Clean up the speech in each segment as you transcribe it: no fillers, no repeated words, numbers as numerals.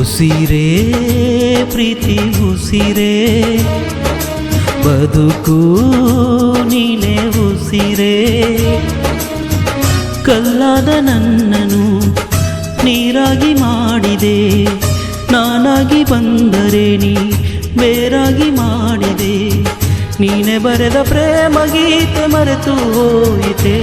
ಉಸಿರೇ ಪ್ರೀತಿ ಉಸಿರೇ ಬದುಕು ನೀನೆ ಉಸಿರೇ ಕಲ್ಲಾದ ನನ್ನನು ನೀರಾಗಿ ಮಾಡಿದೆ ನಾನಾಗಿ ಬಂದರೆ ನೀ ಬೇರಾಗಿ ಮಾಡಿದೆ ನೀನೆ ಬರೆದ ಪ್ರೇಮ ಗೀತೆ ಮರೆತು ಹೋಯಿತೆ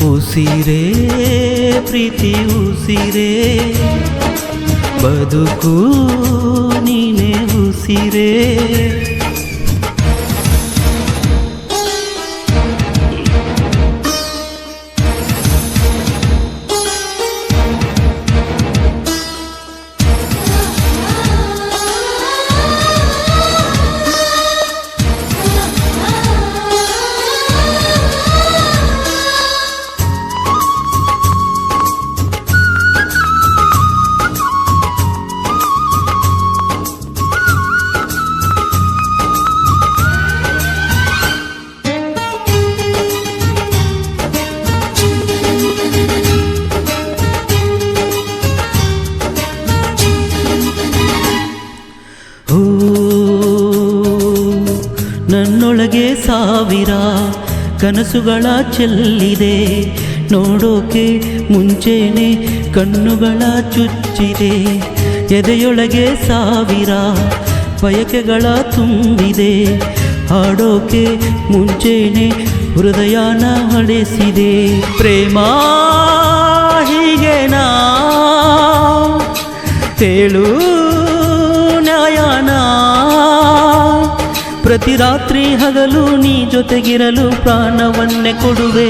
ಉಸಿರೇ ಪ್ರೀತಿ ಉಸಿರೇ ಬದುಕು ನೀನೆ ಉಸಿರೇ ನನ್ನೊಳಗೆ ಸಾವಿರ ಕನಸುಗಳ ಚೆಲ್ಲಿದೆ ನೋಡೋಕೆ ಮುಂಚೆನೆ ಕಣ್ಣುಗಳ ಚುಚ್ಚಿದೆ ಎದೆಯೊಳಗೆ ಸಾವಿರ ಬಯಕೆಗಳ ತುಂಬಿದೆ ಹಾಡೋಕೆ ಮುಂಚೆನೆ ಹೃದಯನ ಹಳೆಸಿದೆ ಪ್ರೇಮ ಹೀಗೆನಾ ಹೇಳು ನ್ಯಾಯನಾ ಪ್ರತಿ ರಾತ್ರಿ ಹಗಲು ನೀ ಜೊತೆಗಿರಲು ಪ್ರಾಣವನ್ನೇ ಕೊಡುವೆ